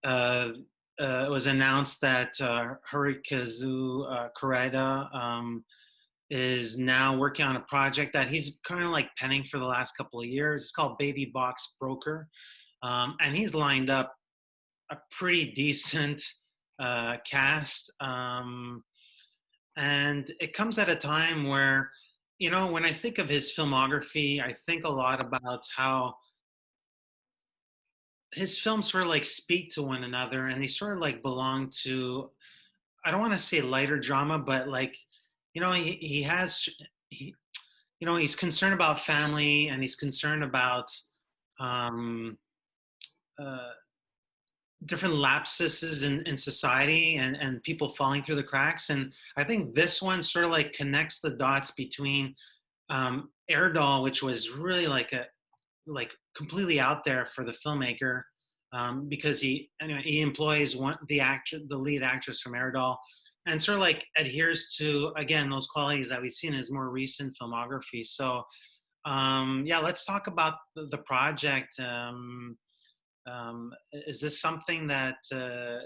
uh, it was announced that Hirokazu Koreeda is now working on a project that he's kind of like penning for the last couple of years. It's called Baby Box Broker, and he's lined up a pretty decent cast. And it comes at a time where, when I think of his filmography, I think a lot about how his films sort of like speak to one another, and they sort of like belong to, I don't want to say lighter drama, but like, he has, he, he's concerned about family, and he's concerned about um, uh, different lapses in society, and people falling through the cracks. And I think this one sort of like connects the dots between Erdal, which was really like completely out there for the filmmaker, because he employs the lead actress from Erdal, and sort of like adheres to, again, those qualities that we've seen in his more recent filmography. So yeah, let's talk about the project. Is this something that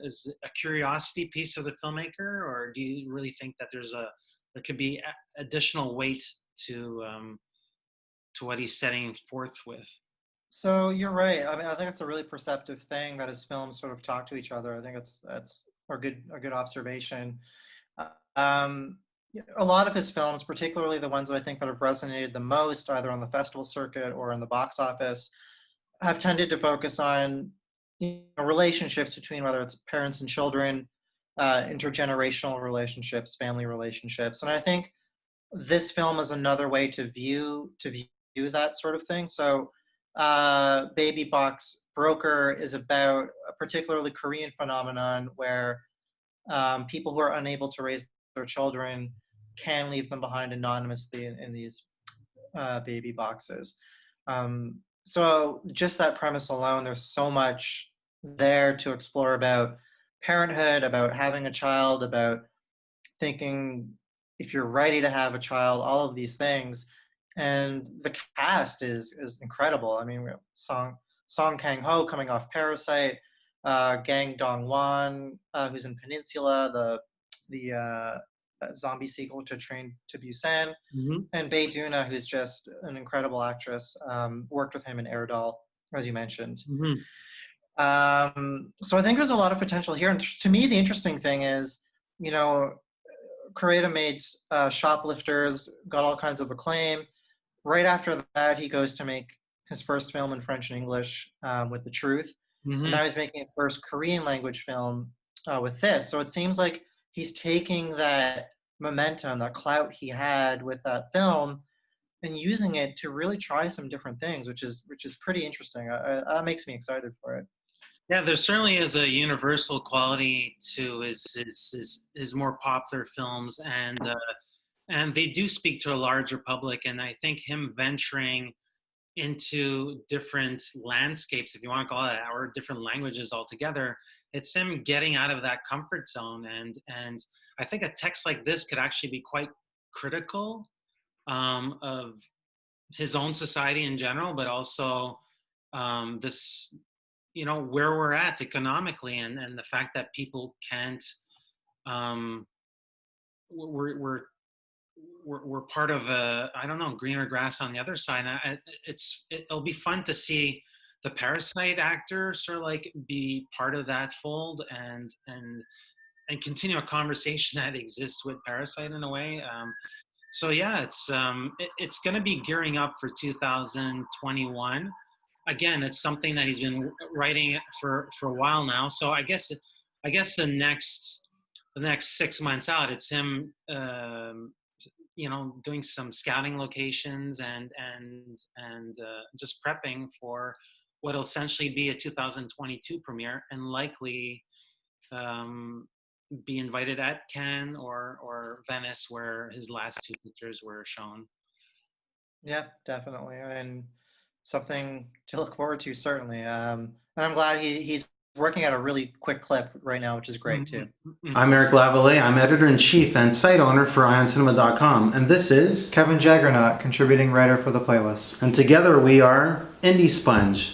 is a curiosity piece of the filmmaker, or do you really think that there could be additional weight to what he's setting forth with? So you're right. I mean, I think it's a really perceptive thing that his films sort of talk to each other. I think that's a good observation. Um, a lot of his films, particularly the ones that I think that have resonated the most, either on the festival circuit or in the box office, have tended to focus on relationships between, whether it's parents and children, intergenerational relationships, family relationships, and I think this film is another way to view that sort of thing. So, Baby Box Broker is about a particularly Korean phenomenon where people who are unable to raise their children can leave them behind anonymously in these baby boxes. So just that premise alone, there's so much there to explore about parenthood, about having a child, about thinking if you're ready to have a child, all of these things. And the cast is incredible. I mean, we have Song Kang Ho coming off Parasite, Gang Dong Wan, who's in Peninsula, the zombie sequel to Train to Busan, Mm-hmm. and Bae Doona, who's just an incredible actress. Worked with him in Erdal, as you mentioned. Mm-hmm. So I think there's a lot of potential here. And to me, the interesting thing is, you know, Koreeda made Shoplifters, got all kinds of acclaim. Right after that, he goes to make his first film in French and English, with The Truth. And Mm-hmm. now he's making his first Korean language film with this. So it seems like he's taking that momentum, that clout he had with that film, and using it to really try some different things, which is pretty interesting. That makes me excited for it. Yeah, there certainly is a universal quality to his more popular films, and they do speak to a larger public. And I think him venturing into different landscapes, if you want to call it, or different languages altogether, it's him getting out of that comfort zone. And I think a text like this could actually be quite critical of his own society in general, but also this, where we're at economically, and the fact that people can't, um, we're, we're we're part of a, I don't know, greener grass on the other side. And it'll be fun to see the Parasite actor sort of like be part of that fold, and continue a conversation that exists with Parasite in a way. So yeah, it's going to be gearing up for 2021. Again, it's something that he's been writing for a while now. So I guess the next 6 months out, it's him, doing some scouting locations, and just prepping for what'll essentially be a 2022 premiere, and likely um, be invited at Cannes or Venice, where his last two pictures were shown. Yeah, definitely, and something to look forward to, certainly. And I'm glad he's working at a really quick clip right now, which is great too. I'm Eric Lavallee. I'm editor-in-chief and site owner for IonCinema.com, and this is Kevin Jaggernaut, contributing writer for the playlist. and together we are Indie Sponge.